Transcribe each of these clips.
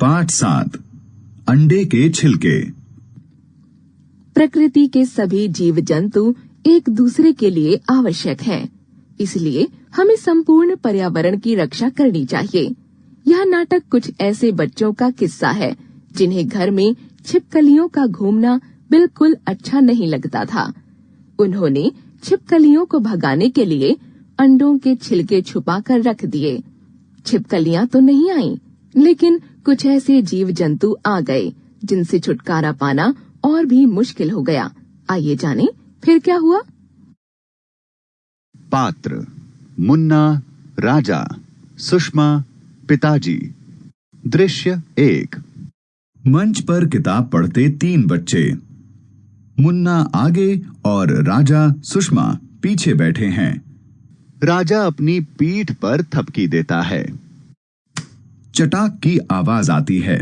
पाठ 7 अंडे के छिलके। प्रकृति के सभी जीव जंतु एक दूसरे के लिए आवश्यक हैं, इसलिए हमें संपूर्ण पर्यावरण की रक्षा करनी चाहिए। यह नाटक कुछ ऐसे बच्चों का किस्सा है जिन्हें घर में छिपकलियों का घूमना बिल्कुल अच्छा नहीं लगता था। उन्होंने छिपकलियों को भगाने के लिए अंडों के छिलके छुपा कर रख दिए। छिपकलियां तो नहीं आईं, लेकिन कुछ ऐसे जीव जंतु आ गए जिनसे छुटकारा पाना और भी मुश्किल हो गया। आइए जानें फिर क्या हुआ। पात्र: मुन्ना, राजा, सुषमा, पिताजी। दृश्य 1। मंच पर किताब पढ़ते 3 बच्चे। मुन्ना आगे और राजा सुषमा पीछे बैठे हैं। राजा अपनी पीठ पर थपकी देता है। चटाक की आवाज आती है।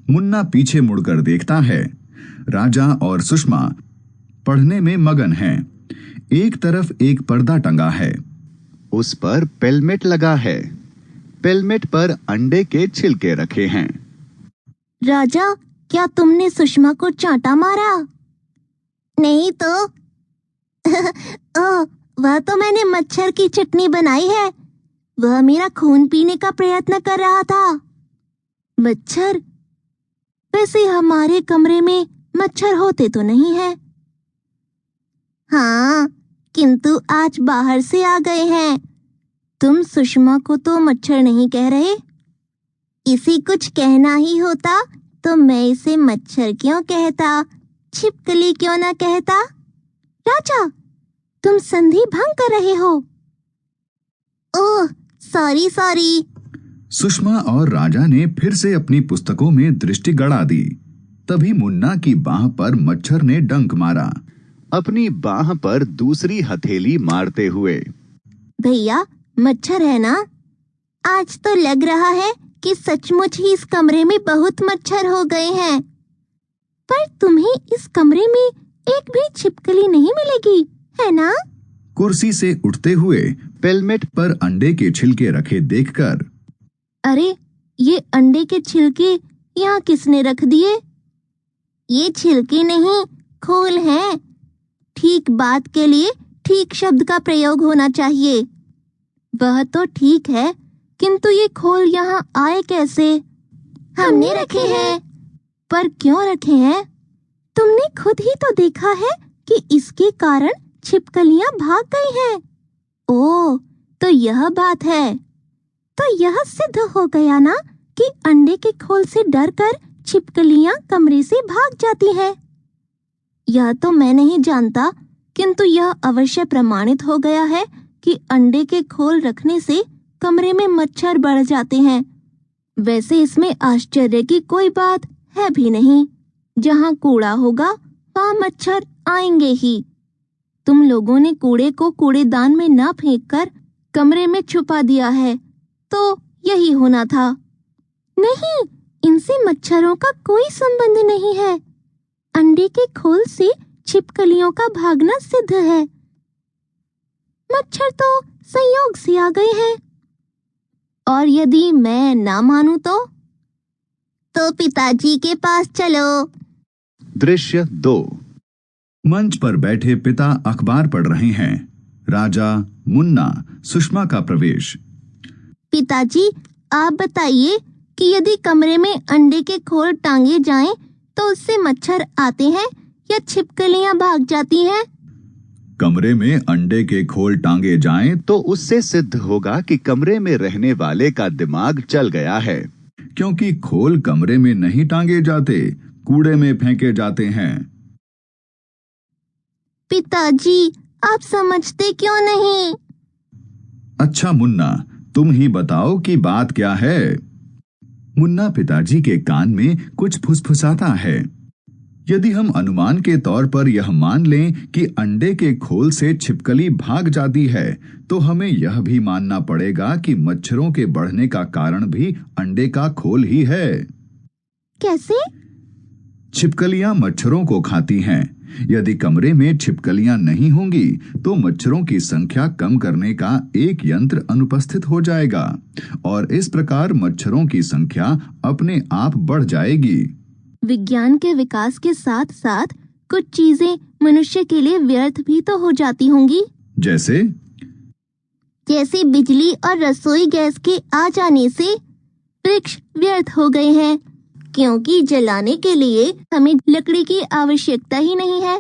मुन्ना पीछे मुड़कर देखता है। राजा और सुषमा पढ़ने में मगन हैं। एक तरफ एक पर्दा टंगा है, उस पर पेलमेट लगा है। पेलमेट पर अंडे के छिलके रखे हैं। राजा, क्या तुमने सुषमा को चांटा मारा? नहीं तो। ओह, वह तो मैंने मच्छर की चटनी बनाई है। वह मेरा खून पीने का प्रयत्न कर रहा था। मच्छर? वैसे हमारे कमरे में मच्छर होते तो नहीं है। हाँ, किंतु आज बाहर से आ गए हैं। तुम सुषमा को तो मच्छर नहीं कह रहे। इसे कुछ कहना ही होता तो मैं इसे मच्छर क्यों कहता, छिपकली क्यों ना कहता। राजा, तुम संधि भंग कर रहे हो। ओह, सॉरी। सुषमा और राजा ने फिर से अपनी पुस्तकों में दृष्टि गड़ा दी। तभी मुन्ना की बाह पर मच्छर ने डंक मारा, अपनी बाह पर दूसरी हथेली मारते हुए। भैया, मच्छर है ना? आज तो लग रहा है कि सचमुच ही इस कमरे में बहुत मच्छर हो गए हैं। पर तुम्हें इस कमरे में एक भी छिपकली नहीं मिलेगी, है ना? कुर्सी से उठते हुए पेलमेट पर अंडे के छिलके रखे देखकर, अरे, ये अंडे के छिलके यहाँ किसने रख दिए? ये छिलके नहीं, खोल हैं। ठीक बात के लिए ठीक शब्द का प्रयोग होना चाहिए। वह तो ठीक है, किंतु ये खोल यहाँ आए कैसे? हमने रखे हैं। पर क्यों रखे हैं? तुमने खुद ही तो देखा है कि इसके कारण छिपकलियां भाग गई हैं। ओह, तो यह बात है। तो यह सिद्ध हो गया ना कि अंडे के खोल से डरकर छिपकलियां कमरे से भाग जाती हैं। यह तो मैं नहीं जानता, किंतु यह अवश्य प्रमाणित हो गया है कि अंडे के खोल रखने से कमरे में मच्छर बढ़ जाते हैं। वैसे इसमें आश्चर्य की कोई बात है भी नहीं। जहाँ कूड़ा होगा वहाँ मच्छर आएंगे ही। तुम लोगों ने कूड़े को कूड़ेदान में न फेंककर कमरे में छुपा दिया है, तो यही होना था। नहीं, इनसे मच्छरों का कोई संबंध नहीं है। अंडे के खोल से छिपकलियों का भागना सिद्ध है। मच्छर तो संयोग से आ गए हैं। और यदि मैं ना मानूं तो पिताजी के पास चलो। दृश्य 2। मंच पर बैठे पिता अखबार पढ़ रहे हैं। राजा, मुन्ना, सुषमा का प्रवेश। पिताजी, आप बताइए कि यदि कमरे में अंडे के खोल टांगे जाएं तो उससे मच्छर आते हैं या छिपकलियां भाग जाती हैं? कमरे में अंडे के खोल टांगे जाएं तो उससे सिद्ध होगा कि कमरे में रहने वाले का दिमाग चल गया है, क्योंकि खोल कमरे में नहीं टांगे जाते, कूड़े में फेंके जाते हैं। पिताजी, आप समझते क्यों नहीं? अच्छा मुन्ना, तुम ही बताओ कि बात क्या है। मुन्ना पिताजी के कान में कुछ फुसफुसाता है। यदि हम अनुमान के तौर पर यह मान लें कि अंडे के खोल से छिपकली भाग जाती है, तो हमें यह भी मानना पड़ेगा कि मच्छरों के बढ़ने का कारण भी अंडे का खोल ही है। कैसे? छिपकलियां मच्छरों को खाती हैं, यदि कमरे में छिपकलियां नहीं होंगी तो मच्छरों की संख्या कम करने का एक यंत्र अनुपस्थित हो जाएगा और इस प्रकार मच्छरों की संख्या अपने आप बढ़ जाएगी। विज्ञान के विकास के साथ साथ कुछ चीजें मनुष्य के लिए व्यर्थ भी तो हो जाती होंगी। जैसे बिजली और रसोई गैस के आ जाने से वृक्ष व्यर्थ हो गए हैं, क्योंकि जलाने के लिए हमें लकड़ी की आवश्यकता ही नहीं है।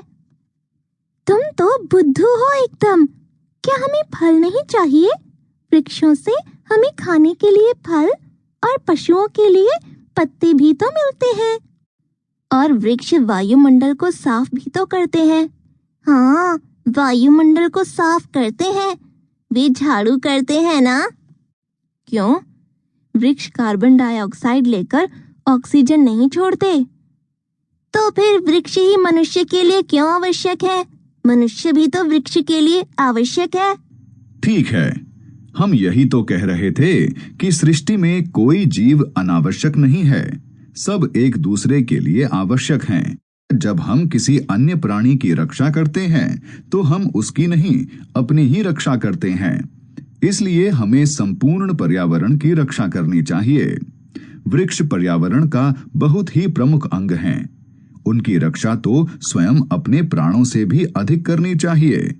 तुम तो बुद्धू हो एकदम। क्या हमें फल नहीं चाहिए? वृक्षों से हमें खाने के लिए फल और पशुओं के लिए पत्ते भी तो मिलते हैं। और वृक्ष वायुमंडल को साफ भी तो करते हैं। हाँ, वायुमंडल को साफ करते हैं। वे झाड़ू करते हैं ना? क्यों? वृक्ष कार्बन डाइऑक्साइड लेकर ऑक्सीजन नहीं छोड़ते। तो फिर वृक्ष ही मनुष्य के लिए क्यों आवश्यक है? मनुष्य भी तो वृक्ष के लिए आवश्यक है। ठीक है, हम यही तो कह रहे थे कि सृष्टि में कोई जीव अनावश्यक नहीं है। सब एक दूसरे के लिए आवश्यक हैं। जब हम किसी अन्य प्राणी की रक्षा करते हैं तो हम उसकी नहीं, अपनी ही रक्षा करते हैं। इसलिए हमें संपूर्ण पर्यावरण की रक्षा करनी चाहिए। वृक्ष पर्यावरण का बहुत ही प्रमुख अंग हैं। उनकी रक्षा तो स्वयं अपने प्राणों से भी अधिक करनी चाहिए।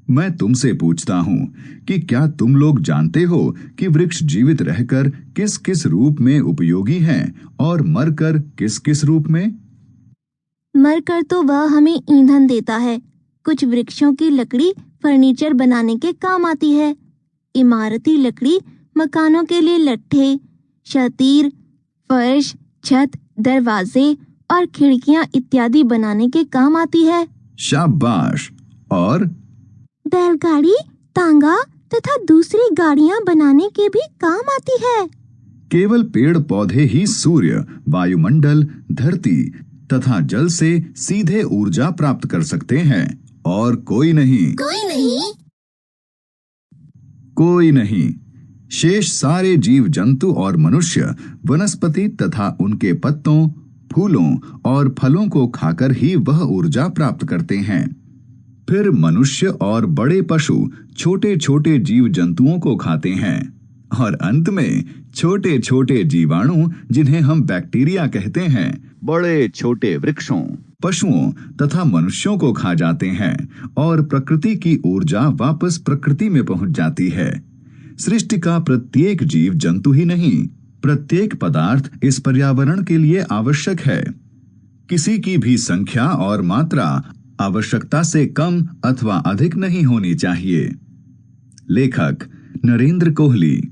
मैं तुमसे पूछता हूँ कि क्या तुम लोग जानते हो कि वृक्ष जीवित रहकर किस किस रूप में उपयोगी हैं और मरकर किस किस रूप में? मरकर तो वह हमें ईंधन देता है। कुछ वृक्षों की लकड़ी फर्नीचर बनाने के काम आती है। इमारती लकड़ी मकानों के लिए लट्ठे, शतीर, फर्श, छत, दरवाजे और खिड़कियां इत्यादि बनाने के काम आती है। शाबाश। और बैलगाड़ी, तांगा तथा दूसरी गाड़ियां बनाने के भी काम आती है। केवल पेड़ पौधे ही सूर्य, वायुमंडल, धरती तथा जल से सीधे ऊर्जा प्राप्त कर सकते हैं और कोई नहीं। शेष सारे जीव जंतु और मनुष्य वनस्पति तथा उनके पत्तों, फूलों और फलों को खाकर ही वह ऊर्जा प्राप्त करते हैं। फिर मनुष्य और बड़े पशु छोटे छोटे जीव जंतुओं को खाते हैं और अंत में छोटे छोटे जीवाणु, जिन्हें हम बैक्टीरिया कहते हैं, बड़े छोटे वृक्षों, पशुओं तथा मनुष्यों को खा जाते हैं और प्रकृति की ऊर्जा वापस प्रकृति में पहुंच जाती है। सृष्टि का प्रत्येक जीव जंतु ही नहीं, प्रत्येक पदार्थ इस पर्यावरण के लिए आवश्यक है। किसी की भी संख्या और मात्रा आवश्यकता से कम अथवा अधिक नहीं होनी चाहिए। लेखक नरेंद्र कोहली।